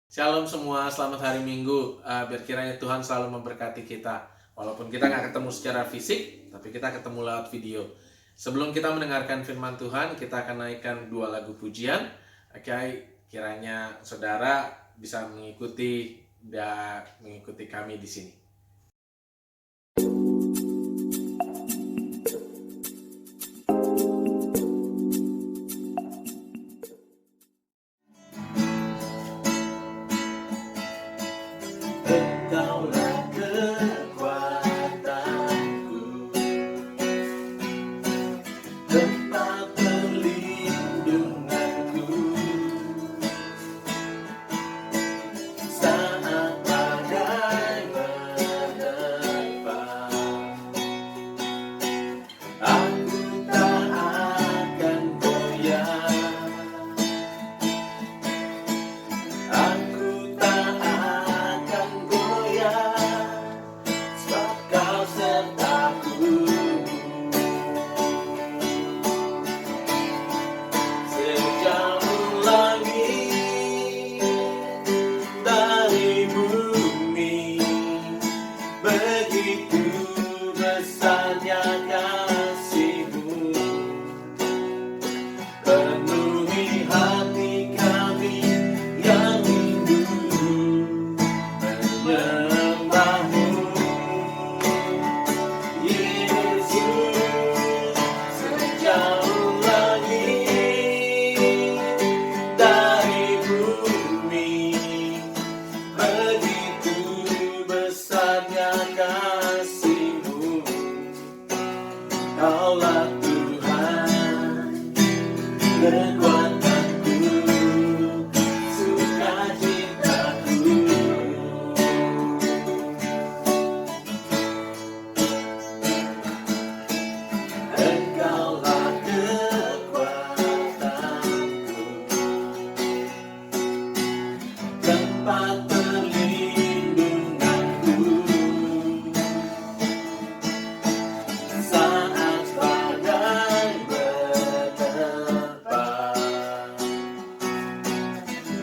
Shalom semua, selamat hari Minggu. Biar kiranya Tuhan selalu memberkati kita. Walaupun kita nggak ketemu secara fisik, tapi kita ketemu lewat video. Sebelum kita mendengarkan firman Tuhan, kita akan naikkan 2 lagu pujian. Oke, kiranya saudara bisa mengikuti dan mengikuti kami di sini. Engkaulah kekuatanku, tempat perlindunganku, saat badai menerpa. Aku tak akan goyah, aku tak akan goyah, sebab Kau sertaku. Sejauh langit dari bumi, begitu besarnya kasih-Mu. Penuhi hati kami yang rindu menyembah-Mu, Yesus. Sejauh langit dari bumi, begitu besarnya kasih-Mu. Kaulah Tuhan, kekuatanku, sukacitaku. Engkaulah kekuatanku, tempat perlindunganku, saat badai menerpa.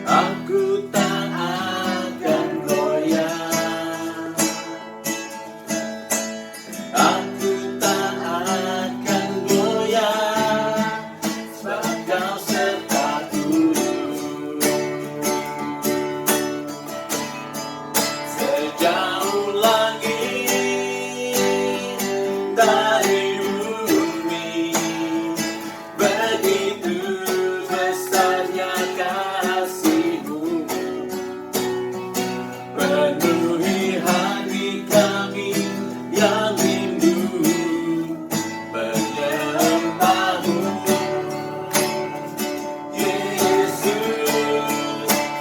Aku tak akan goyah, aku tak akan goyah, sebab Kau sertaku. Sejauh langit dari bumi, begitu besarnya kasih-Mu. Penuhi hati kami yang rindu menyembah-Mu, Yesus.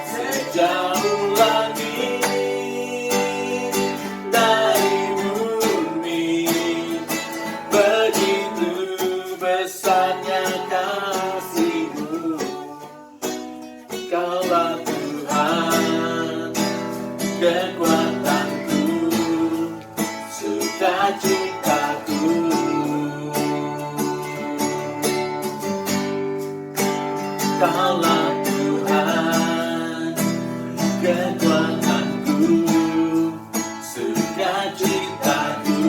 Sejauh langit dari bumi, begitu besarnya kasih-Mu. Kaulah Tuhan, kekuatanku, sukacitaku. Kaulah Tuhan, kekuatanku, sukacitaku.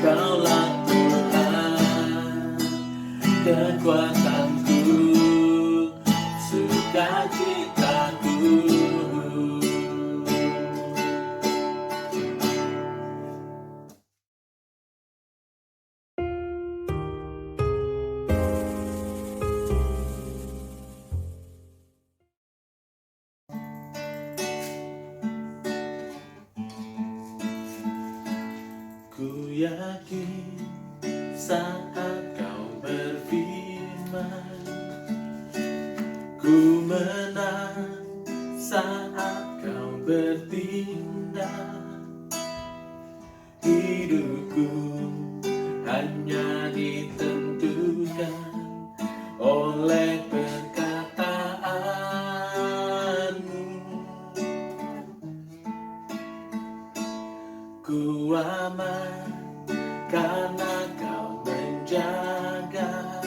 Kaulah Tuhan, kekuatanku, sukacitaku. Ku yakin saat Kau berfirman, ku menang saat Kau bertindak. Hidupku hanya ditentukan oleh perkataan-Mu. Ku aman karena Kau menjaga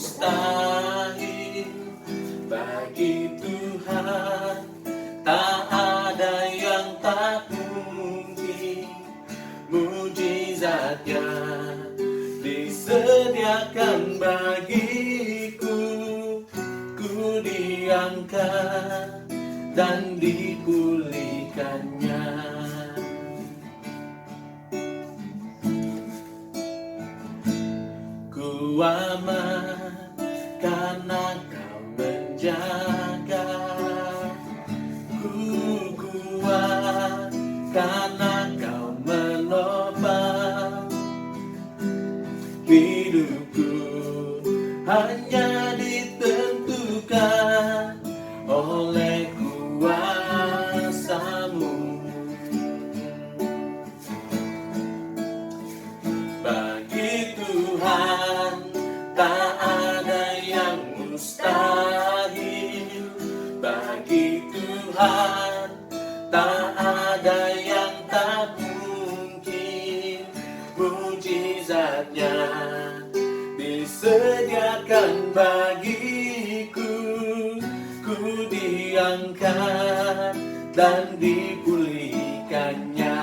mustahil bagi Tuhan, tak ada yang tak mungkin. Mujizatnya disediakan bagiku, ku diangkat dan dipulihkannya. Ku aman karena Kau menjaga, ku kuat karena Kau menopang. Hidupku hanya ditentukan oleh kuasa-Mu. Bagi Tuhan tak ada yang mustahil, bagi Tuhan tak ada yang tak mungkin. Mujizatnya disediakan bagiku, ku diangkat dan dipulihkannya.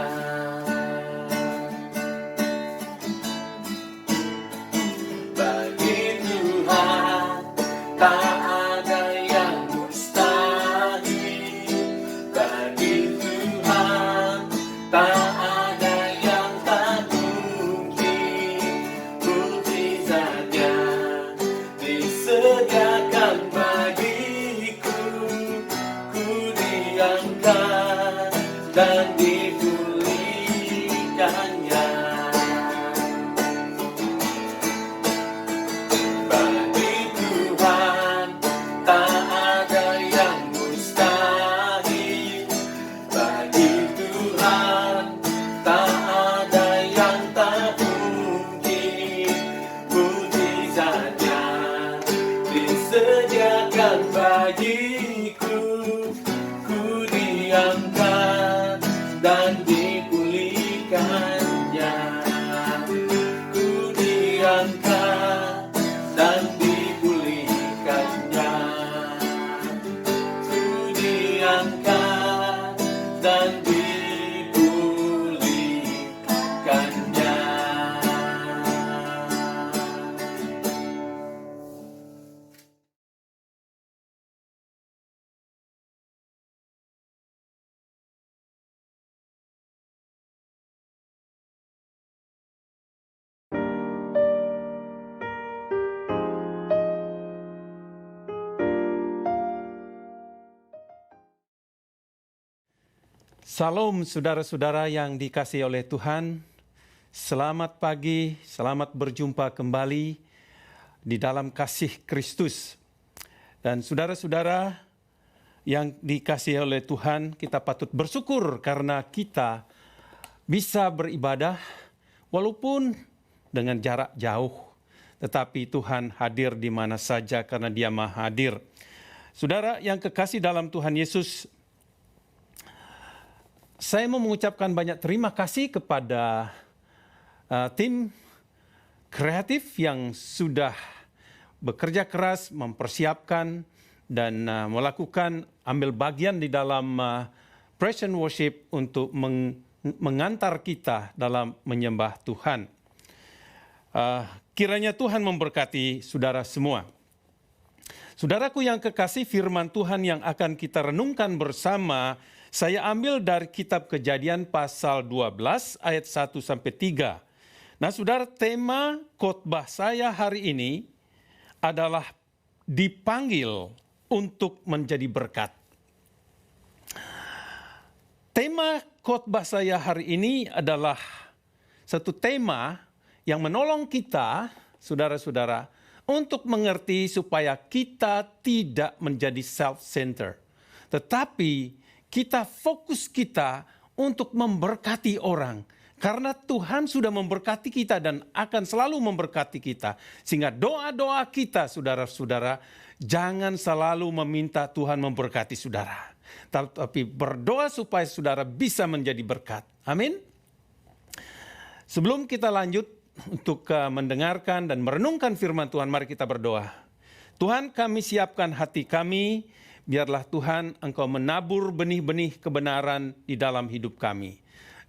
Bagi Tuhan tak ada yang mustahil, bagi Tuhan tak ada yang tak mungkin. Mujizatnya disediakan bagiku, ku diangkat dan dipulihkannya. Bagi Tuhan tak ada yang mustahil, bagi Tuhan tak ada yang tak mungkin. Mujizatnya disediakan bagiku, ku diangkat dan dipulihkannya. Ku diangkat dan dipulihkannya. Ku diangkat dan dipulihkannya. Salam saudara-saudara yang dikasihi oleh Tuhan. Selamat pagi, selamat berjumpa kembali di dalam kasih Kristus. Dan saudara-saudara yang dikasihi oleh Tuhan, kita patut bersyukur karena kita bisa beribadah walaupun dengan jarak jauh. Tetapi Tuhan hadir di mana saja karena Dia Maha Hadir. Saudara yang kekasih dalam Tuhan Yesus, saya mau mengucapkan banyak terima kasih kepada tim kreatif yang sudah bekerja keras mempersiapkan dan melakukan ambil bagian di dalam praise and worship untuk mengantar kita dalam menyembah Tuhan. Kiranya Tuhan memberkati saudara semua. Saudaraku yang kekasih, firman Tuhan yang akan kita renungkan bersama saya ambil dari kitab Kejadian pasal 12 ayat 1-3. Nah, saudara, tema khotbah saya hari ini adalah dipanggil untuk menjadi berkat. Tema khotbah saya hari ini adalah satu tema yang menolong kita, saudara-saudara, untuk mengerti supaya kita tidak menjadi self-centered. Tetapi kita fokus kita untuk memberkati orang. Karena Tuhan sudah memberkati kita dan akan selalu memberkati kita. Sehingga doa-doa kita, saudara-saudara, jangan selalu meminta Tuhan memberkati saudara. Tapi berdoa supaya saudara bisa menjadi berkat. Amin. Sebelum kita lanjut, untuk mendengarkan dan merenungkan firman Tuhan. Mari kita berdoa. Tuhan, kami siapkan hati kami, biarlah Tuhan Engkau menabur benih-benih kebenaran di dalam hidup kami.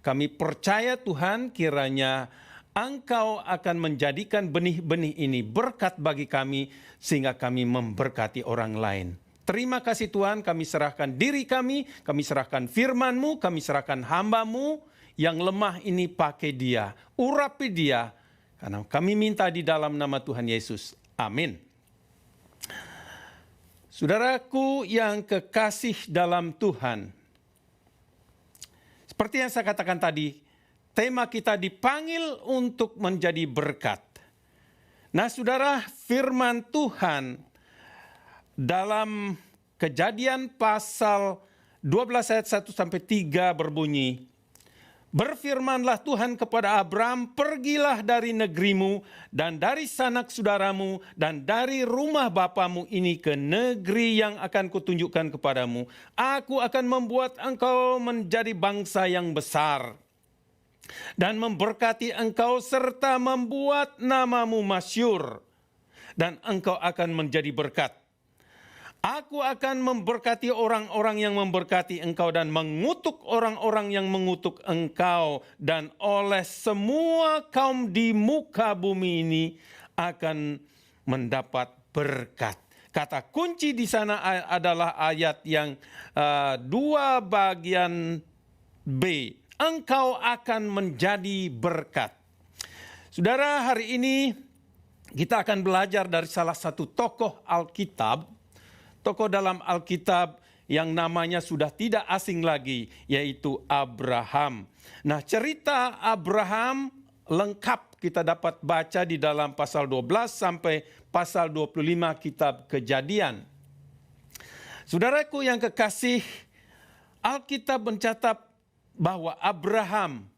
Kami percaya Tuhan, kiranya Engkau akan menjadikan benih-benih ini berkat bagi kami, sehingga kami memberkati orang lain. Terima kasih Tuhan, kami serahkan diri kami serahkan firman-Mu, kami serahkan hamba-Mu yang lemah ini, pakai dia, urapi dia, karena kami minta di dalam nama Tuhan Yesus. Amin. Saudaraku yang kekasih dalam Tuhan, seperti yang saya katakan tadi, tema kita dipanggil untuk menjadi berkat. Nah saudara, firman Tuhan dalam Kejadian pasal 12 ayat 1-3 berbunyi, berfirmanlah Tuhan kepada Abram, pergilah dari negerimu dan dari sanak saudaramu dan dari rumah bapamu ini ke negeri yang akan kutunjukkan kepadamu. Aku akan membuat engkau menjadi bangsa yang besar dan memberkati engkau serta membuat namamu masyhur, dan engkau akan menjadi berkat. Aku akan memberkati orang-orang yang memberkati engkau dan mengutuk orang-orang yang mengutuk engkau, dan oleh semua kaum di muka bumi ini akan mendapat berkat. Kata kunci di sana adalah ayat yang 2 bagian B. Engkau akan menjadi berkat. Saudara, hari ini kita akan belajar dari salah satu tokoh Alkitab, tokoh dalam Alkitab yang namanya sudah tidak asing lagi, yaitu Abraham. Nah, cerita Abraham lengkap kita dapat baca di dalam pasal 12 sampai pasal 25 kitab Kejadian. Saudaraku yang kekasih, Alkitab mencatat bahwa Abraham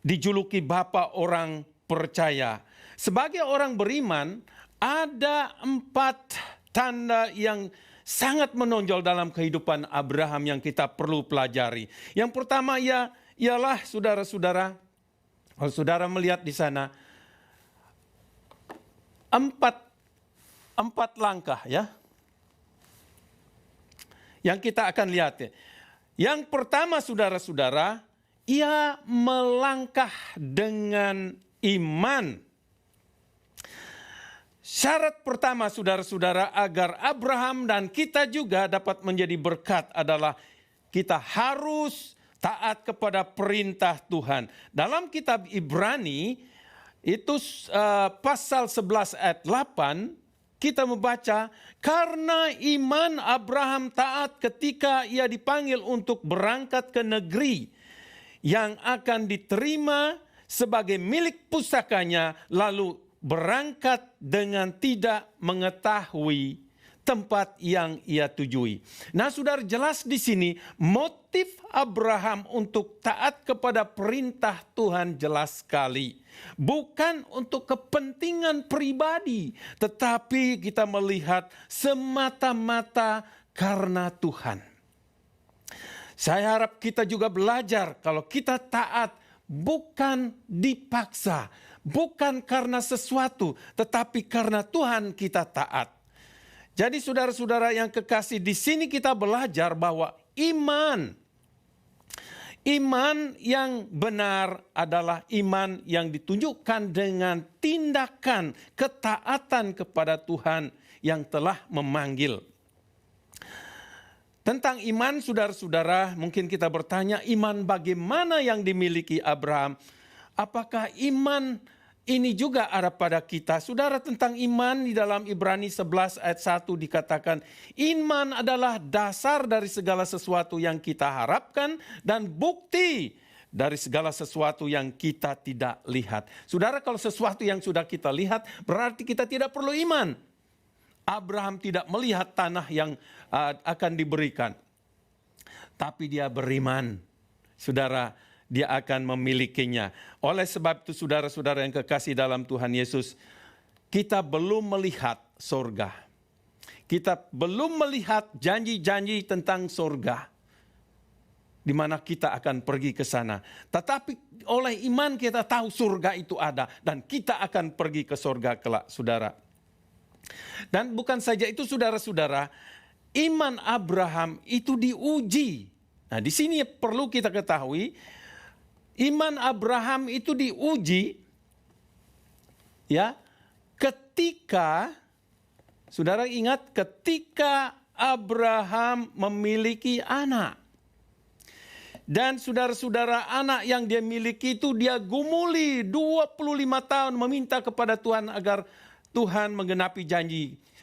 dijuluki bapa orang percaya. Sebagai orang beriman, ada 4 tanda yang sangat menonjol dalam kehidupan Abraham yang kita perlu pelajari. Yang pertama ialah saudara-saudara, kalau saudara melihat di sana, 4 langkah ya, yang kita akan lihat. Yang pertama saudara-saudara, ia melangkah dengan iman. Syarat pertama saudara-saudara agar Abraham dan kita juga dapat menjadi berkat adalah kita harus taat kepada perintah Tuhan. Dalam kitab Ibrani itu pasal 11 ayat 8 kita membaca, karena iman Abraham taat ketika ia dipanggil untuk berangkat ke negeri yang akan diterima sebagai milik pusakanya, lalu berangkat dengan tidak mengetahui tempat yang ia tujui. Nah, saudara, jelas di sini motif Abraham untuk taat kepada perintah Tuhan jelas sekali. Bukan untuk kepentingan pribadi, tetapi kita melihat semata-mata karena Tuhan. Saya harap kita juga belajar kalau kita taat bukan dipaksa, bukan karena sesuatu, tetapi karena Tuhan kita taat. Jadi saudara-saudara yang kekasih, di sini kita belajar bahwa iman yang benar adalah iman yang ditunjukkan dengan tindakan ketaatan kepada Tuhan yang telah memanggil. Tentang iman, saudara-saudara, mungkin kita bertanya, iman bagaimana yang dimiliki Abraham? Apakah iman ini juga ada pada kita? Saudara, tentang iman di dalam Ibrani 11 ayat 1 dikatakan, iman adalah dasar dari segala sesuatu yang kita harapkan dan bukti dari segala sesuatu yang kita tidak lihat. Saudara, kalau sesuatu yang sudah kita lihat, berarti kita tidak perlu iman. Abraham tidak melihat tanah yang akan diberikan, tapi dia beriman. Saudara, dia akan memilikinya. Oleh sebab itu saudara-saudara yang kekasih dalam Tuhan Yesus, kita belum melihat sorga. Kita belum melihat janji-janji tentang sorga. di mana kita akan pergi ke sana. Tetapi oleh iman kita tahu surga itu ada dan kita akan pergi ke surga kelak, saudara. Dan bukan saja itu, saudara-saudara, iman Abraham itu diuji. Nah, di sini perlu kita ketahui, iman Abraham itu diuji ya ketika, saudara ingat, ketika Abraham memiliki anak. Dan saudara-saudara, anak yang dia miliki itu dia gumuli 25 tahun meminta kepada Tuhan agar Tuhan menggenapi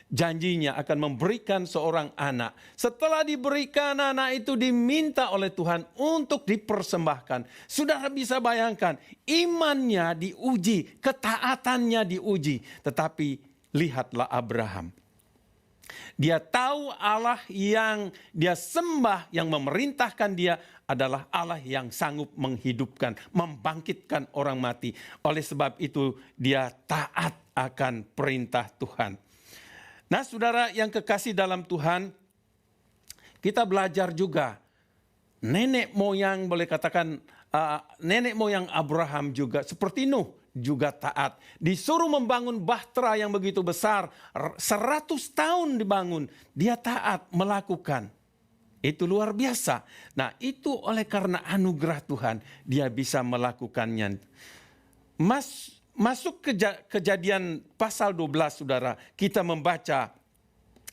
janjinya akan memberikan seorang anak. Setelah diberikan anak itu diminta oleh Tuhan untuk dipersembahkan. Saudara bisa bayangkan, imannya diuji, ketaatannya diuji. Tetapi lihatlah Abraham. Dia tahu Allah yang dia sembah, yang memerintahkan dia adalah Allah yang sanggup menghidupkan, membangkitkan orang mati. Oleh sebab itu dia taat akan perintah Tuhan. Nah, saudara yang kekasih dalam Tuhan, kita belajar juga nenek moyang, boleh katakan nenek moyang Abraham juga seperti Nuh, juga taat. Disuruh membangun bahtera yang begitu besar, 100 tahun dibangun, dia taat melakukan. Itu luar biasa. Nah, itu oleh karena anugerah Tuhan, dia bisa melakukannya. Masuk Kejadian pasal 12, saudara, kita membaca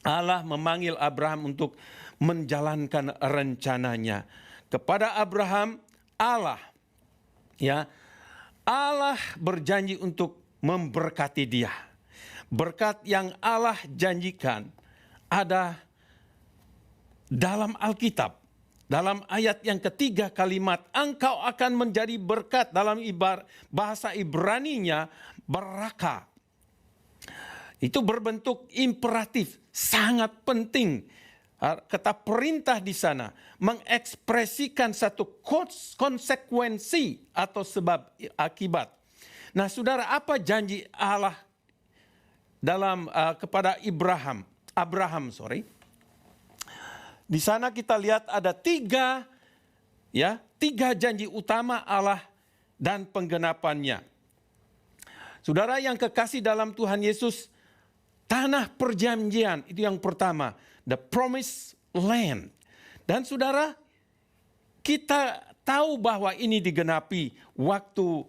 Allah memanggil Abraham untuk menjalankan rencananya. Kepada Abraham, Allah berjanji untuk memberkati dia. Berkat yang Allah janjikan ada dalam Alkitab. Dalam ayat yang ketiga kalimat, engkau akan menjadi berkat, dalam bahasa Ibraninya beraka. Itu berbentuk imperatif, sangat penting. Kata perintah di sana mengekspresikan satu konsekuensi atau sebab akibat. Nah, saudara, apa janji Allah dalam kepada Abraham? Di sana kita lihat ada tiga janji utama Allah dan penggenapannya. Saudara yang kekasih dalam Tuhan Yesus, tanah perjanjian itu yang pertama, the promised land. Dan saudara, kita tahu bahwa ini digenapi waktu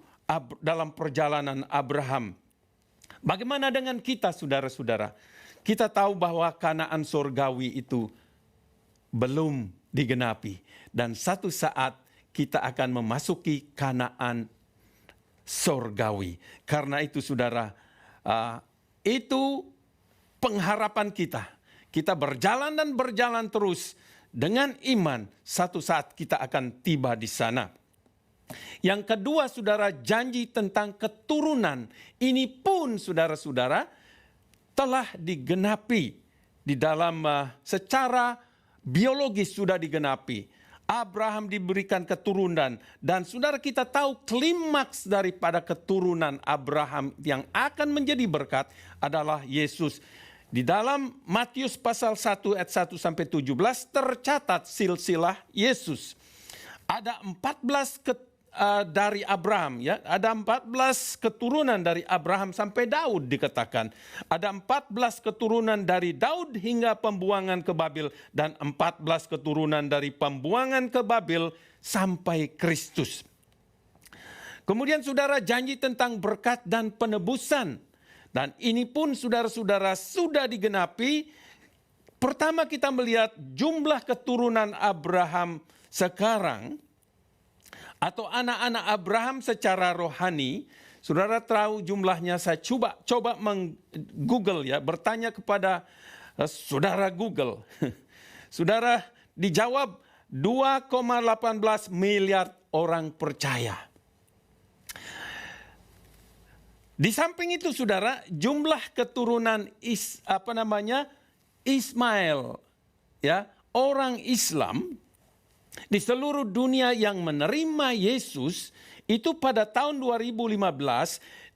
dalam perjalanan Abraham. Bagaimana dengan kita, saudara-saudara? Kita tahu bahwa Kanaan surgawi itu belum digenapi. Dan satu saat kita akan memasuki Kanaan surgawi. Karena itu, saudara, itu pengharapan kita. Kita berjalan dan berjalan terus dengan iman. Satu saat kita akan tiba di sana. Yang kedua, saudara, janji tentang keturunan. Ini pun, saudara-saudara, telah digenapi di dalam secara biologis sudah digenapi. Abraham diberikan keturunan, dan saudara kita tahu klimaks daripada keturunan Abraham yang akan menjadi berkat adalah Yesus. Di dalam Matius pasal 1 ayat 1 sampai 17 tercatat silsilah Yesus. Ada 14 dari Abraham, ya. Ada 14 keturunan dari Abraham sampai Daud dikatakan. Ada 14 keturunan dari Daud hingga pembuangan ke Babel, dan 14 keturunan dari pembuangan ke Babel sampai Kristus. Kemudian saudara, janji tentang berkat dan penebusan. Dan ini pun saudara-saudara sudah digenapi. Pertama kita melihat jumlah keturunan Abraham sekarang, atau anak-anak Abraham secara rohani. Saudara tahu jumlahnya, saya coba meng-Google, ya, bertanya kepada saudara Google. Saudara dijawab 2,18 miliar orang percaya. Di samping itu, saudara, jumlah keturunan Ismail, ya, orang Islam di seluruh dunia yang menerima Yesus itu pada tahun 2015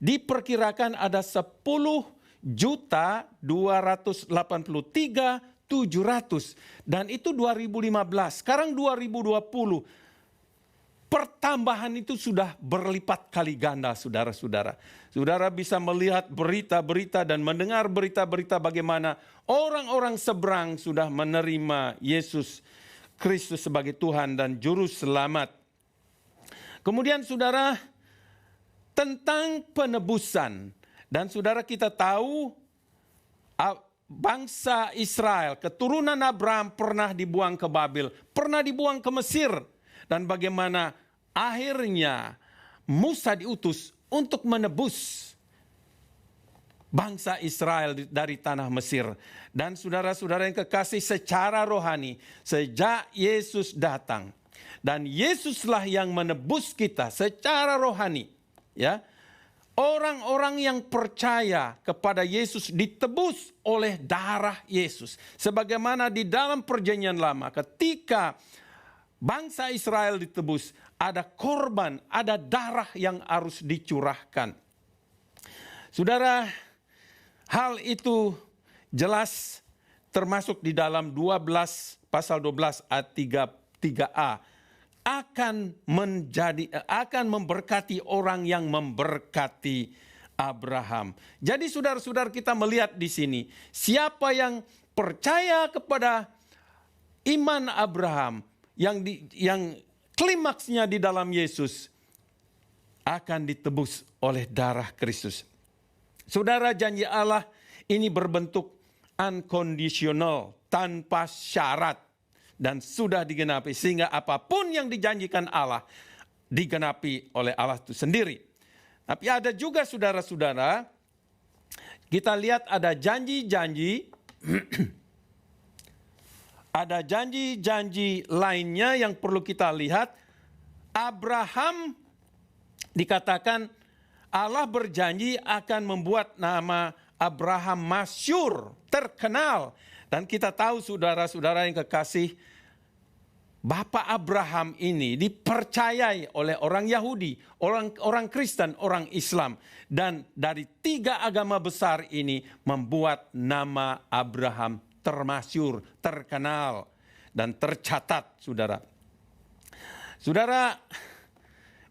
diperkirakan ada 10.283.700 700. Dan itu 2015. Sekarang 2020. Pertambahan itu sudah berlipat kali ganda, saudara-saudara. Saudara bisa melihat berita-berita dan mendengar berita-berita bagaimana orang-orang seberang sudah menerima Yesus Kristus sebagai Tuhan dan Juru Selamat. Kemudian saudara, tentang penebusan. Dan saudara, kita tahu bangsa Israel, keturunan Abraham pernah dibuang ke Babel, pernah dibuang ke Mesir. Dan bagaimana akhirnya Musa diutus untuk menebus bangsa Israel dari tanah Mesir. Dan saudara-saudara yang kekasih, secara rohani, sejak Yesus datang, dan Yesuslah yang menebus kita secara rohani, ya. Orang-orang yang percaya kepada Yesus ditebus oleh darah Yesus. Sebagaimana di dalam Perjanjian Lama, ketika bangsa Israel ditebus, ada korban, ada darah yang harus dicurahkan. Saudara, hal itu jelas termasuk di dalam pasal 12 ayat 3a. Akan memberkati orang yang memberkati Abraham. Jadi saudara-saudara, kita melihat di sini, siapa yang percaya kepada iman Abraham, yang klimaksnya di dalam Yesus, akan ditebus oleh darah Kristus. Saudara, janji Allah ini berbentuk unconditional, tanpa syarat, dan sudah digenapi, sehingga apapun yang dijanjikan Allah digenapi oleh Allah itu sendiri. Tapi ada juga saudara-saudara, kita lihat ada janji-janji ada janji-janji lainnya yang perlu kita lihat. Abraham dikatakan Allah berjanji akan membuat nama Abraham masyhur, terkenal. Dan kita tahu saudara-saudara yang kekasih, Bapak Abraham ini dipercayai oleh orang Yahudi, orang Kristen, orang Islam. Dan dari 3 agama besar ini membuat nama Abraham termasyhur, terkenal, dan tercatat, saudara. Saudara,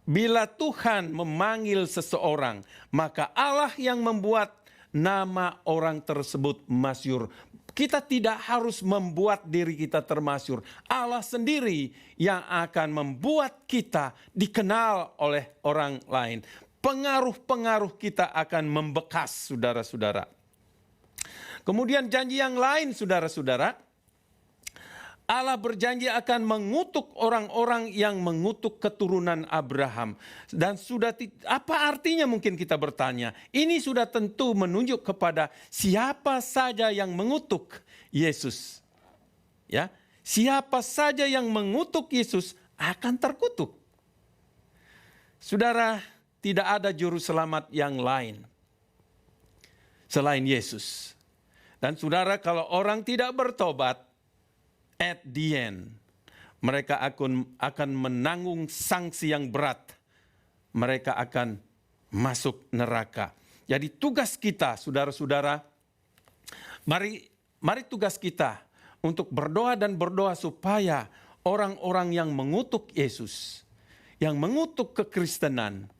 bila Tuhan memanggil seseorang, maka Allah yang membuat nama orang tersebut masyhur. Kita tidak harus membuat diri kita termasyhur. Allah sendiri yang akan membuat kita dikenal oleh orang lain. Pengaruh-pengaruh kita akan membekas, saudara-saudara. Kemudian janji yang lain, saudara-saudara. Allah berjanji akan mengutuk orang-orang yang mengutuk keturunan Abraham. Dan apa artinya mungkin kita bertanya? Ini sudah tentu menunjuk kepada siapa saja yang mengutuk Yesus. Ya, siapa saja yang mengutuk Yesus akan terkutuk. Saudara, tidak ada juru selamat yang lain selain Yesus. Dan saudara, kalau orang tidak bertobat, at the end, mereka akan menanggung sanksi yang berat. Mereka akan masuk neraka. Jadi tugas kita, saudara-saudara, mari tugas kita untuk berdoa dan berdoa supaya orang-orang yang mengutuk Yesus, yang mengutuk kekristenan,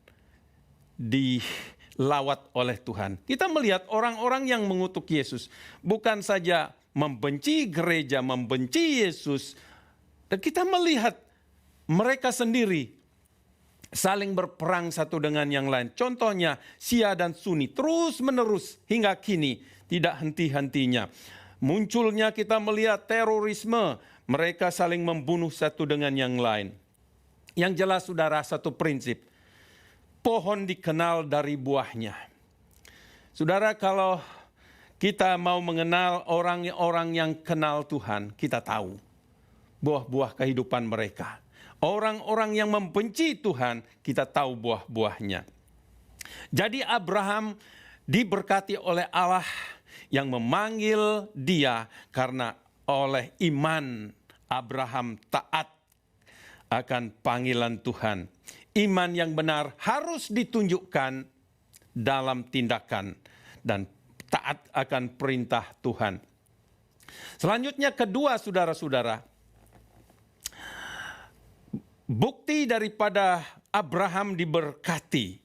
dilawat oleh Tuhan. Kita melihat orang-orang yang mengutuk Yesus bukan saja membenci gereja, membenci Yesus. Dan kita melihat mereka sendiri saling berperang satu dengan yang lain. Contohnya Syiah dan Sunni terus menerus hingga kini tidak henti-hentinya. Munculnya kita melihat terorisme, mereka saling membunuh satu dengan yang lain. Yang jelas saudara, satu prinsip, pohon dikenal dari buahnya. Saudara, kalau kita mau mengenal orang-orang yang kenal Tuhan, kita tahu buah-buah kehidupan mereka. Orang-orang yang membenci Tuhan, kita tahu buah-buahnya. Jadi Abraham diberkati oleh Allah yang memanggil dia karena oleh iman Abraham taat akan panggilan Tuhan. Iman yang benar harus ditunjukkan dalam tindakan dan taat akan perintah Tuhan. Selanjutnya kedua, saudara-saudara, bukti daripada Abraham diberkati,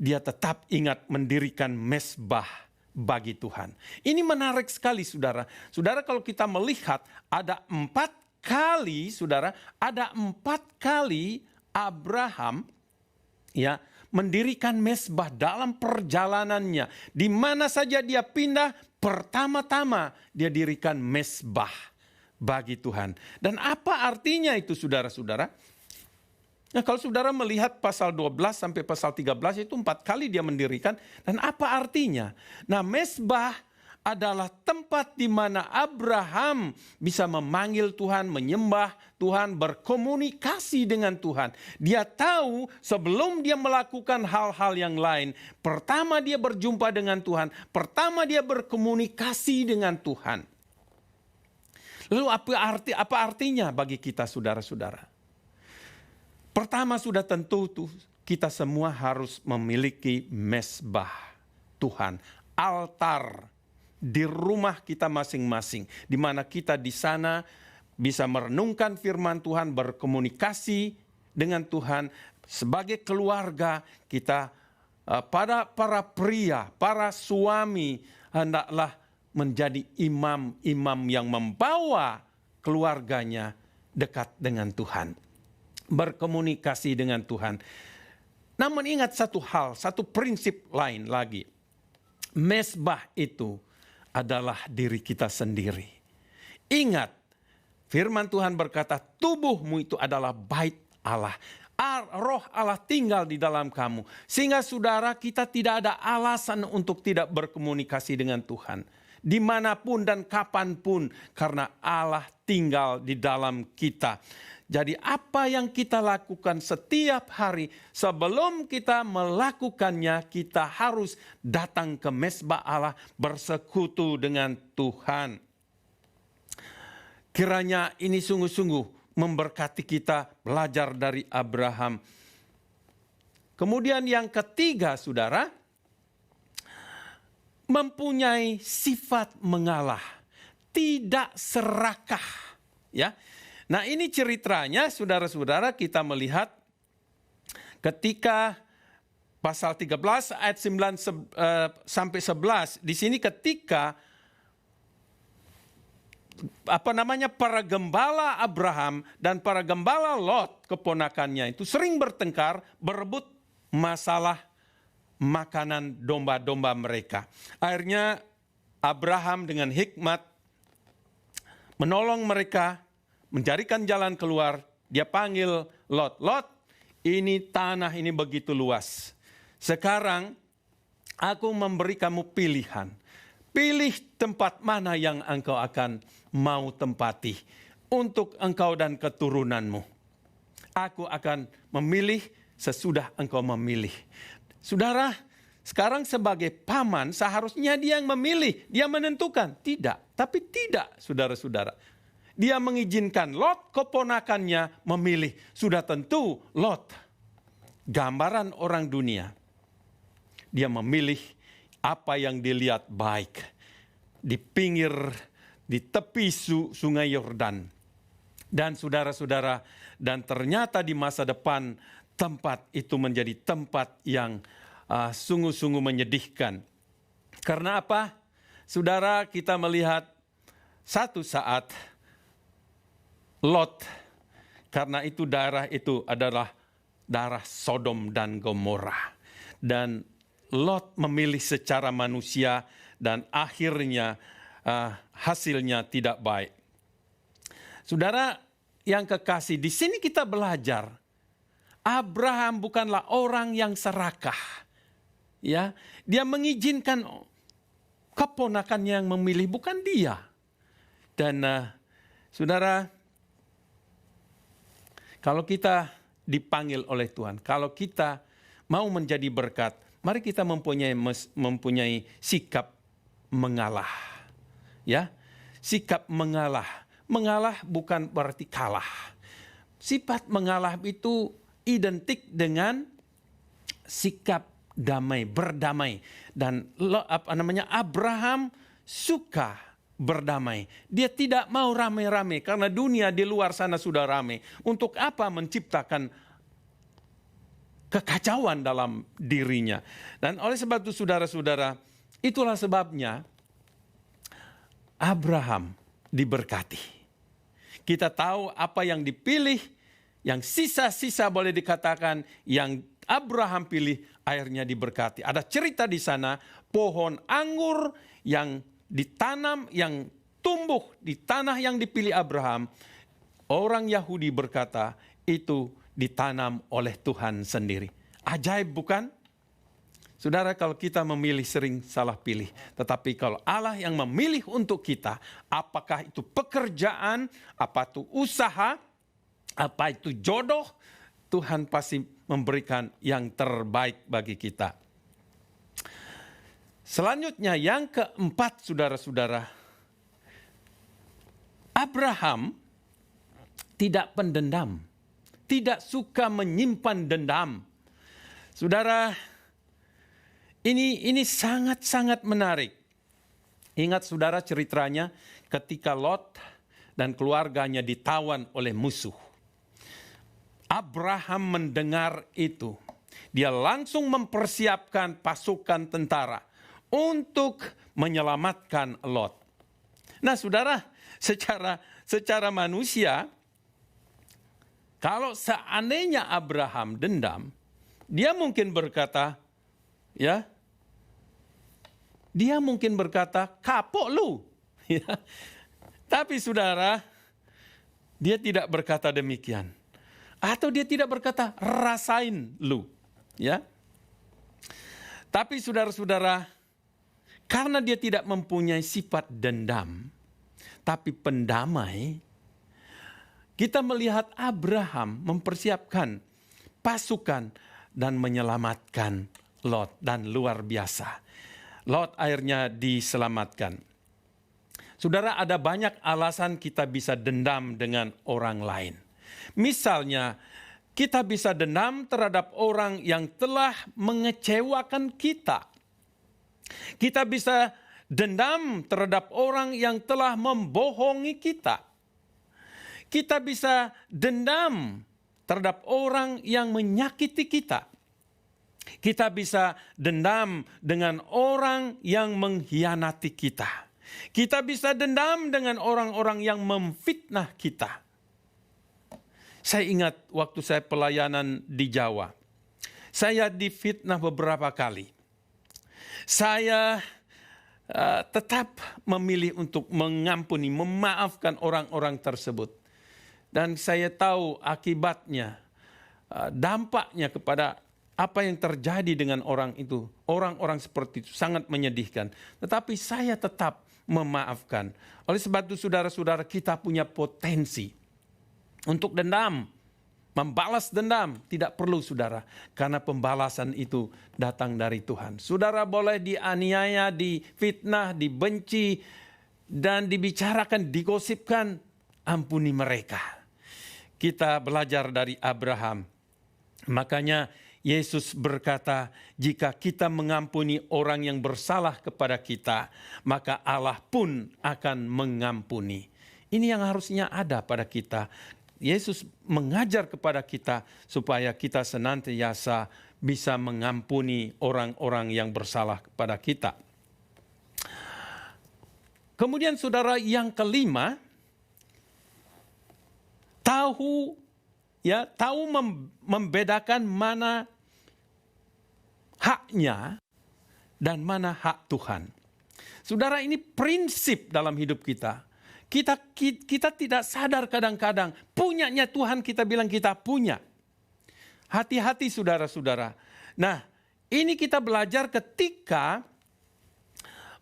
dia tetap ingat mendirikan mezbah bagi Tuhan. Ini menarik sekali, saudara. Saudara, kalau kita melihat ada 4 kali, saudara, ada 4 kali Abraham ya mendirikan mezbah dalam perjalanannya. Di mana saja dia pindah, pertama-tama dia dirikan mezbah bagi Tuhan. Dan apa artinya itu, saudara-saudara? Nah, kalau saudara melihat pasal 12 sampai pasal 13 itu 4 kali dia mendirikan. Dan apa artinya? Nah, mezbah adalah tempat di mana Abraham bisa memanggil Tuhan, menyembah Tuhan, berkomunikasi dengan Tuhan. Dia tahu sebelum dia melakukan hal-hal yang lain, pertama dia berjumpa dengan Tuhan, pertama dia berkomunikasi dengan Tuhan. Lalu apa artinya bagi kita, saudara-saudara? Pertama, sudah tentu kita semua harus memiliki mezbah Tuhan, altar di rumah kita masing-masing, di mana kita di sana bisa merenungkan firman Tuhan, berkomunikasi dengan Tuhan. Sebagai keluarga kita, pada para pria, para suami, hendaklah menjadi imam-imam yang membawa keluarganya dekat dengan Tuhan, berkomunikasi dengan Tuhan. Namun ingat satu hal, satu prinsip lain lagi. Mezbah itu adalah diri kita sendiri. Ingat, firman Tuhan berkata, tubuhmu itu adalah bait Allah. Roh Allah tinggal di dalam kamu. Sehingga saudara, kita tidak ada alasan untuk tidak berkomunikasi dengan Tuhan. Dimanapun dan kapanpun, karena Allah tinggal di dalam kita. Jadi apa yang kita lakukan setiap hari, sebelum kita melakukannya, kita harus datang ke mezbah Allah, bersekutu dengan Tuhan. Kiranya ini sungguh-sungguh memberkati kita, belajar dari Abraham. Kemudian yang ketiga, saudara, mempunyai sifat mengalah, tidak serakah, ya. Nah, ini ceritanya, saudara-saudara, kita melihat ketika pasal 13 ayat 9 sampai 11, di sini ketika para gembala Abraham dan para gembala Lot, keponakannya itu sering bertengkar, berebut masalah makanan domba-domba mereka. Akhirnya Abraham dengan hikmat menolong mereka, mencarikan jalan keluar. Dia panggil Lot. Lot, ini tanah ini begitu luas. Sekarang aku memberi kamu pilihan. Pilih tempat mana yang engkau akan mau tempati untuk engkau dan keturunanmu. Aku akan memilih sesudah engkau memilih. Saudara, sekarang sebagai paman seharusnya dia yang memilih, dia menentukan. Tidak, tapi tidak, saudara-saudara. Dia mengizinkan Lot, keponakannya, memilih. Sudah tentu Lot, gambaran orang dunia. Dia memilih apa yang dilihat baik. Di pinggir, di tepi sungai Yordan. Dan saudara-saudara, dan ternyata di masa depan, tempat itu menjadi tempat yang sungguh-sungguh menyedihkan. Karena apa? Saudara, kita melihat satu saat, Lot, karena itu daerah itu adalah daerah Sodom dan Gomora. Dan Lot memilih secara manusia dan akhirnya hasilnya tidak baik. Saudara yang kekasih, di sini kita belajar Abraham bukanlah orang yang serakah. Ya, dia mengizinkan keponakannya yang memilih, bukan dia. Dan saudara, kalau kita dipanggil oleh Tuhan, kalau kita mau menjadi berkat, mari kita mempunyai sikap mengalah. Ya, sikap mengalah. Mengalah bukan berarti kalah. Sifat mengalah itu identik dengan sikap damai, berdamai. Dan Abraham suka berdamai. Dia tidak mau rame-rame karena dunia di luar sana sudah rame. Untuk apa menciptakan kekacauan dalam dirinya? Dan oleh sebab itu saudara-saudara, itulah sebabnya Abraham diberkati. Kita tahu apa yang dipilih, yang sisa-sisa boleh dikatakan yang Abraham pilih, akhirnya diberkati. Ada cerita di sana, pohon anggur yang ditanam, yang tumbuh di tanah yang dipilih Abraham. Orang Yahudi berkata, itu ditanam oleh Tuhan sendiri. Ajaib bukan? Saudara, kalau kita memilih sering salah pilih. Tetapi kalau Allah yang memilih untuk kita, apakah itu pekerjaan, apa itu usaha, apa itu jodoh, Tuhan pasti memberikan yang terbaik bagi kita. Selanjutnya yang keempat, saudara-saudara, Abraham tidak pendendam, tidak suka menyimpan dendam. Saudara, ini sangat-sangat menarik. Ingat saudara ceritanya ketika Lot dan keluarganya ditawan oleh musuh. Abraham mendengar itu. Dia langsung mempersiapkan pasukan tentara untuk menyelamatkan Lot. Nah saudara, secara manusia, kalau seandainya Abraham dendam, dia mungkin berkata, dia mungkin berkata, kapok lu. Tapi saudara, dia tidak berkata demikian. Atau dia tidak berkata, rasain lu. Tapi saudara-saudara, karena dia tidak mempunyai sifat dendam, tapi pendamai, kita melihat Abraham mempersiapkan pasukan dan menyelamatkan Lot, dan luar biasa. Lot akhirnya diselamatkan. Saudara, ada banyak alasan kita bisa dendam dengan orang lain. Misalnya, kita bisa dendam terhadap orang yang telah mengecewakan kita. Kita bisa dendam terhadap orang yang telah membohongi kita. Kita bisa dendam terhadap orang yang menyakiti kita. Kita bisa dendam dengan orang yang mengkhianati kita. Kita bisa dendam dengan orang-orang yang memfitnah kita. Saya ingat waktu saya pelayanan di Jawa. Saya difitnah beberapa kali. Saya tetap memilih untuk mengampuni, memaafkan orang-orang tersebut. Dan saya tahu akibatnya, dampaknya kepada apa yang terjadi dengan orang itu. Orang-orang seperti itu sangat menyedihkan. Tetapi saya tetap memaafkan. Oleh sebab itu saudara-saudara, kita punya potensi untuk dendam, membalas dendam. Tidak perlu saudara, karena pembalasan itu datang dari Tuhan. Saudara boleh dianiaya, difitnah, dibenci, dan dibicarakan, digosipkan, ampuni mereka. Kita belajar dari Abraham. Makanya Yesus berkata, jika kita mengampuni orang yang bersalah kepada kita, maka Allah pun akan mengampuni. Ini yang harusnya ada pada kita. Yesus mengajar kepada kita supaya kita senantiasa bisa mengampuni orang-orang yang bersalah kepada kita. Kemudian saudara, yang kelima, tahu membedakan mana haknya dan mana hak Tuhan. Saudara, ini prinsip dalam hidup kita. Kita tidak sadar kadang-kadang punyanya Tuhan, kita bilang kita punya. Hati-hati saudara-saudara. Nah, ini kita belajar ketika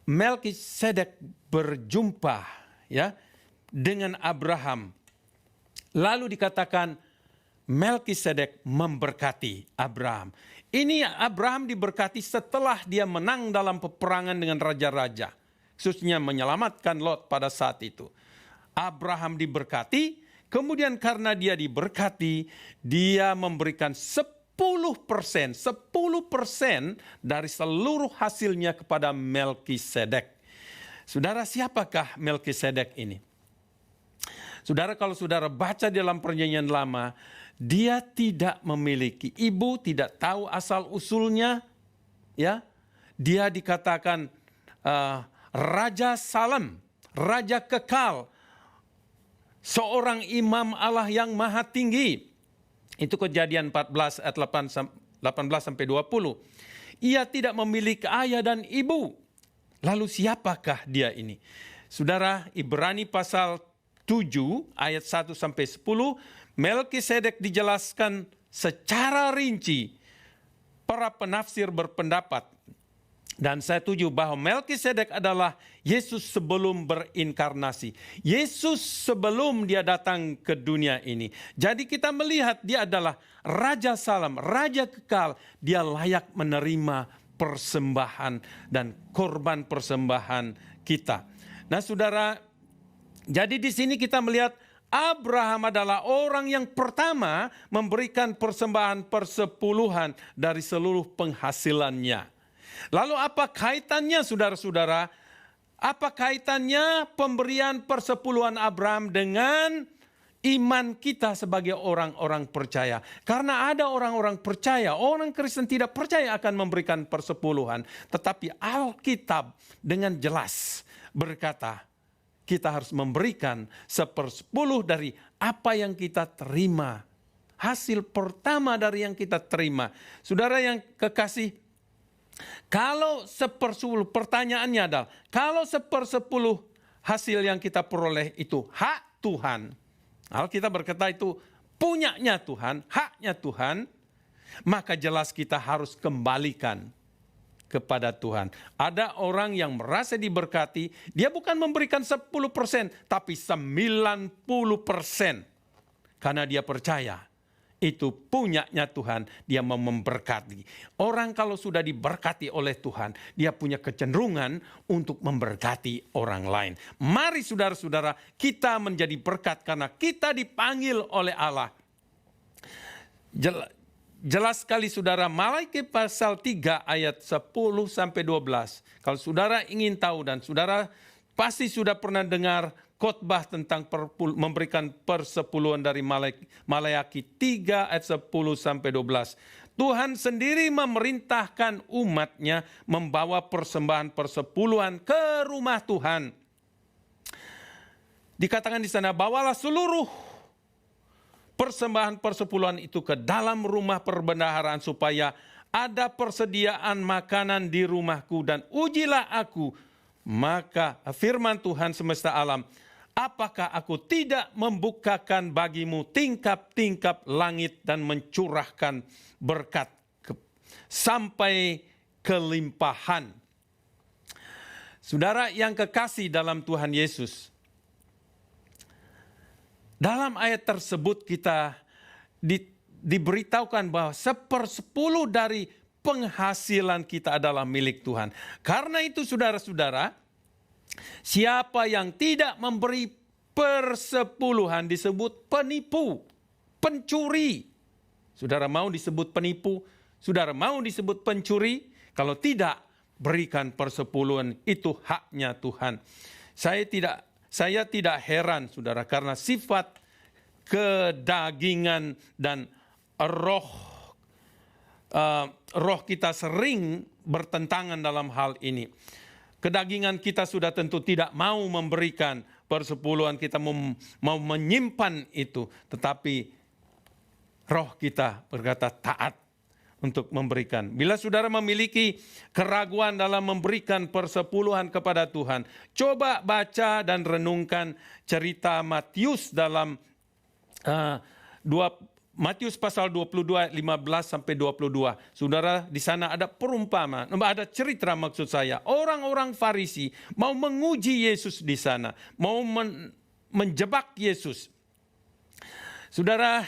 Melkisedek berjumpa dengan Abraham. Lalu dikatakan Melkisedek memberkati Abraham. Ini Abraham diberkati setelah dia menang dalam peperangan dengan raja-raja. Khususnya menyelamatkan Lot pada saat itu. Abraham diberkati, kemudian karena dia diberkati, dia memberikan 10% dari seluruh hasilnya kepada Melkisedek. Saudara, siapakah Melkisedek ini? Saudara, kalau saudara baca dalam Perjanjian Lama, dia tidak memiliki ibu, tidak tahu asal-usulnya. Ya, dia dikatakan Raja Salem, Raja Kekal, seorang imam Allah yang maha tinggi. Itu Kejadian 14 ayat 18-20. Ia tidak memiliki ayah dan ibu. Lalu siapakah dia ini? Saudara, Ibrani pasal 7 ayat 1-10, Melkisedek dijelaskan secara rinci. Para penafsir berpendapat, dan saya setuju bahwa Melkisedek adalah Yesus sebelum berinkarnasi. Yesus sebelum dia datang ke dunia ini. Jadi kita melihat dia adalah Raja Salem, Raja Kekal. Dia layak menerima persembahan dan korban persembahan kita. Nah saudara, jadi di sini kita melihat Abraham adalah orang yang pertama memberikan persembahan persepuluhan dari seluruh penghasilannya. Lalu apa kaitannya saudara-saudara? Apa kaitannya pemberian persepuluhan Abraham dengan iman kita sebagai orang-orang percaya? Karena ada orang-orang percaya, orang Kristen tidak percaya akan memberikan persepuluhan. Tetapi Alkitab dengan jelas berkata, kita harus memberikan 1/10 dari apa yang kita terima. Hasil pertama dari yang kita terima. Saudara yang kekasih, kalau 1/10, pertanyaannya adalah, kalau 1/10 hasil yang kita peroleh itu hak Tuhan, Alkitab berkata itu punyanya Tuhan, haknya Tuhan, maka jelas kita harus kembalikan kepada Tuhan. Ada orang yang merasa diberkati, dia bukan memberikan 10%, tapi 90%. Karena dia percaya, itu punyanya Tuhan, dia mau memberkati. Orang kalau sudah diberkati oleh Tuhan, dia punya kecenderungan untuk memberkati orang lain. Mari saudara-saudara, kita menjadi berkat karena kita dipanggil oleh Allah. Jelas sekali saudara, Malaiki pasal 3 ayat 10-12. Kalau saudara ingin tahu dan saudara pasti sudah pernah dengar khotbah tentang memberikan persepuluhan dari Malaiki 3 ayat 10-12. Tuhan sendiri memerintahkan umatnya membawa persembahan persepuluhan ke rumah Tuhan. Dikatakan di sana, bawalah seluruh persembahan persepuluhan itu ke dalam rumah perbendaharaan supaya ada persediaan makanan di rumahku, dan ujilah aku. Maka firman Tuhan semesta alam, apakah aku tidak membukakan bagimu tingkap-tingkap langit dan mencurahkan berkat sampai kelimpahan. Saudara yang kekasih dalam Tuhan Yesus, dalam ayat tersebut kita diberitahukan bahwa 1/10 dari penghasilan kita adalah milik Tuhan. Karena itu saudara-saudara, siapa yang tidak memberi persepuluhan disebut penipu, pencuri. Saudara mau disebut penipu? Saudara mau disebut pencuri? Kalau tidak, berikan persepuluhan, itu haknya Tuhan. Saya tidak heran saudara, karena sifat kedagingan dan roh kita sering bertentangan dalam hal ini. Kedagingan kita sudah tentu tidak mau memberikan persepuluhan, kita mau menyimpan itu. Tetapi roh kita berkata taat untuk memberikan. Bila saudara memiliki keraguan dalam memberikan persepuluhan kepada Tuhan, coba baca dan renungkan cerita Matius dalam Matius pasal 22 ayat 15-22. Saudara, di sana ada perumpamaan, ada cerita maksud saya. Orang-orang Farisi mau menguji Yesus di sana, mau menjebak Yesus. Saudara,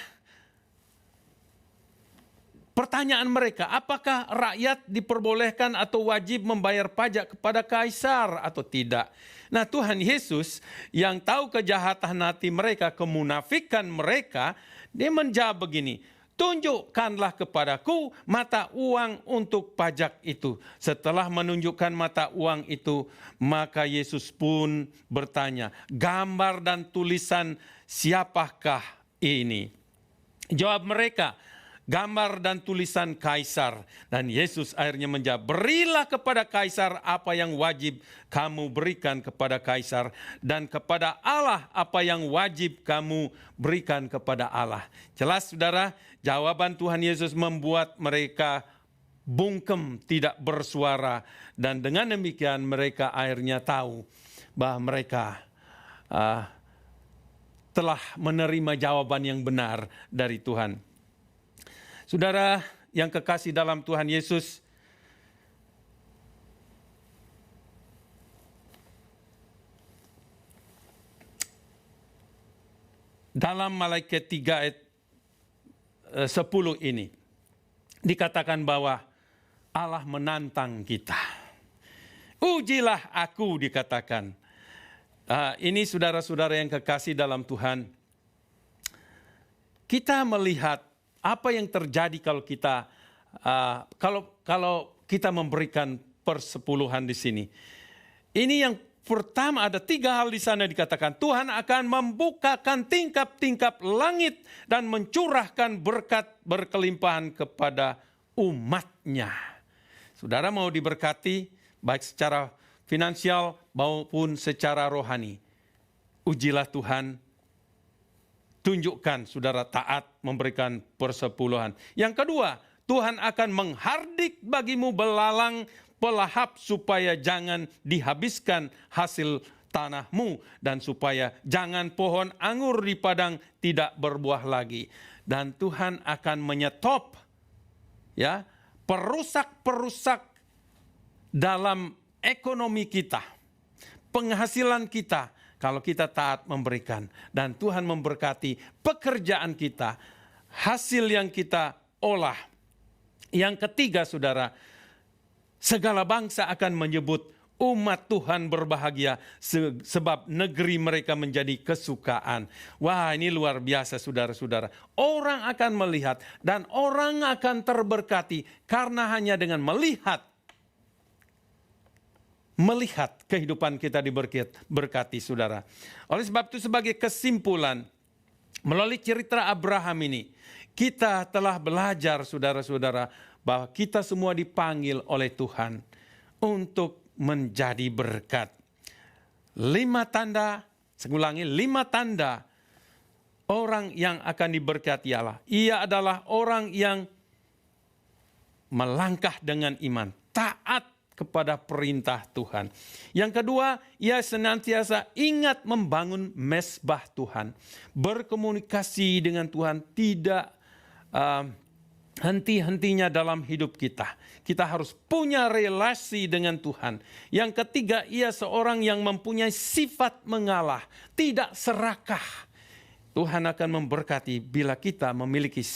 pertanyaan mereka, apakah rakyat diperbolehkan atau wajib membayar pajak kepada kaisar atau tidak? Nah, Tuhan Yesus yang tahu kejahatan hati mereka, kemunafikan mereka, dia menjawab begini, tunjukkanlah kepadaku mata uang untuk pajak itu. Setelah menunjukkan mata uang itu, maka Yesus pun bertanya, gambar dan tulisan siapakah ini? Jawab mereka, gambar dan tulisan Kaisar. Dan Yesus akhirnya menjawab, berilah kepada Kaisar apa yang wajib kamu berikan kepada Kaisar, dan kepada Allah apa yang wajib kamu berikan kepada Allah. Jelas saudara, jawaban Tuhan Yesus membuat mereka bungkem, tidak bersuara. Dan dengan demikian mereka akhirnya tahu bahwa mereka telah menerima jawaban yang benar dari Tuhan. Saudara yang kekasih dalam Tuhan Yesus, dalam Malaikat 3 ayat 10 ini dikatakan bahwa Allah menantang kita. Ujilah aku, dikatakan. Ini saudara-saudara yang kekasih dalam Tuhan, kita melihat apa yang terjadi kalau kita kalau kita memberikan persepuluhan di sini. Ini yang pertama, ada 3 hal di sana dikatakan. Tuhan akan membukakan tingkap-tingkap langit dan mencurahkan berkat berkelimpahan kepada umatnya. Saudara mau diberkati baik secara finansial maupun secara rohani. Ujilah Tuhan, tunjukkan saudara taat memberikan persepuluhan. Yang kedua, Tuhan akan menghardik bagimu belalang pelahap supaya jangan dihabiskan hasil tanahmu, dan supaya jangan pohon anggur di padang tidak berbuah lagi. Dan Tuhan akan menyetop perusak-perusak dalam ekonomi kita, penghasilan kita, kalau kita taat memberikan. Dan Tuhan memberkati pekerjaan kita, hasil yang kita olah. Yang ketiga saudara, segala bangsa akan menyebut umat Tuhan berbahagia sebab negeri mereka menjadi kesukaan. Wah, ini luar biasa saudara-saudara. Orang akan melihat dan orang akan terberkati karena hanya dengan melihat kehidupan kita diberkati saudara. Oleh sebab itu, sebagai kesimpulan, melalui cerita Abraham ini, kita telah belajar saudara-saudara bahwa kita semua dipanggil oleh Tuhan untuk menjadi berkat. 5 tanda, saya ulangi, 5 tanda orang yang akan diberkati Allah. Ia adalah orang yang melangkah dengan iman, taat kepada perintah Tuhan. Yang kedua, ia senantiasa ingat membangun mezbah Tuhan. Berkomunikasi dengan Tuhan tidak henti-hentinya dalam hidup kita. Kita harus punya relasi dengan Tuhan. Yang ketiga, ia seorang yang mempunyai sifat mengalah, tidak serakah. Tuhan akan memberkati bila kita memiliki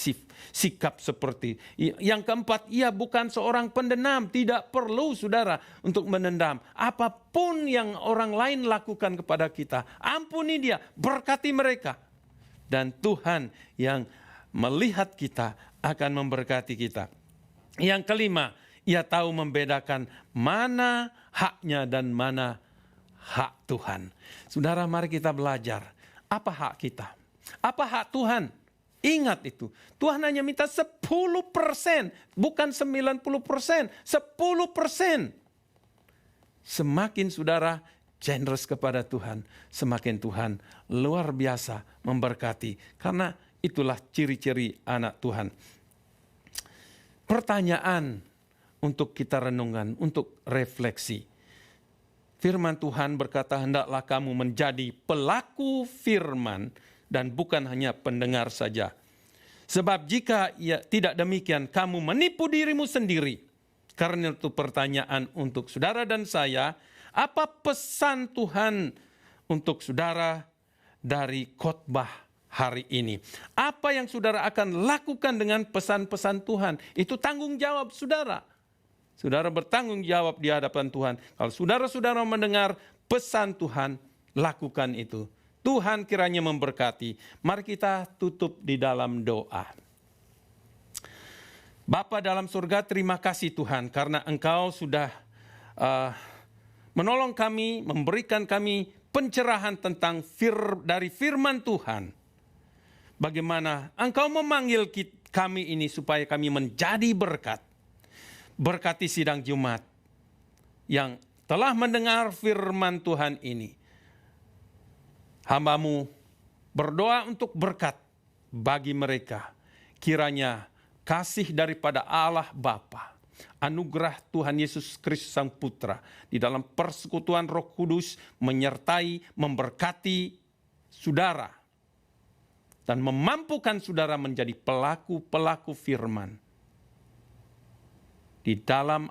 sikap seperti. Yang keempat, ia bukan seorang pendendam. Tidak perlu saudara untuk menendam. Apapun yang orang lain lakukan kepada kita, ampuni dia, berkati mereka. Dan Tuhan yang melihat kita akan memberkati kita. Yang kelima, ia tahu membedakan mana haknya dan mana hak Tuhan. Saudara, mari kita belajar. Apa hak kita? Apa hak Tuhan? Ingat itu. Tuhan hanya minta 10%, bukan 90%, 10%. Semakin saudara generous kepada Tuhan, semakin Tuhan luar biasa memberkati. Karena itulah ciri-ciri anak Tuhan. Pertanyaan untuk kita renungkan, untuk refleksi. Firman Tuhan berkata, hendaklah kamu menjadi pelaku firman dan bukan hanya pendengar saja. Sebab jika tidak demikian, kamu menipu dirimu sendiri. Karena itu pertanyaan untuk saudara dan saya, apa pesan Tuhan untuk saudara dari khotbah hari ini? Apa yang saudara akan lakukan dengan pesan-pesan Tuhan? Itu tanggung jawab saudara. Saudara bertanggung jawab di hadapan Tuhan. Kalau saudara-saudara mendengar pesan Tuhan, lakukan itu. Tuhan kiranya memberkati. Mari kita tutup di dalam doa. Bapa dalam surga, terima kasih Tuhan karena Engkau sudah menolong kami, memberikan kami pencerahan tentang dari firman Tuhan. Bagaimana Engkau memanggil kami ini supaya kami menjadi berkat. Berkati sidang Jumat yang telah mendengar firman Tuhan ini. Hamba-Mu berdoa untuk berkat bagi mereka. Kiranya kasih daripada Allah Bapa, anugerah Tuhan Yesus Kristus Sang Putra di dalam persekutuan Roh Kudus menyertai, memberkati saudara dan memampukan saudara menjadi pelaku-pelaku firman. Di dalam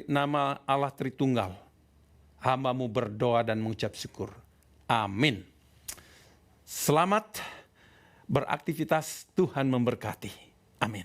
nama Allah Tritunggal, hamba-Mu berdoa dan mengucap syukur. Amin. Selamat beraktivitas, Tuhan memberkati. Amin.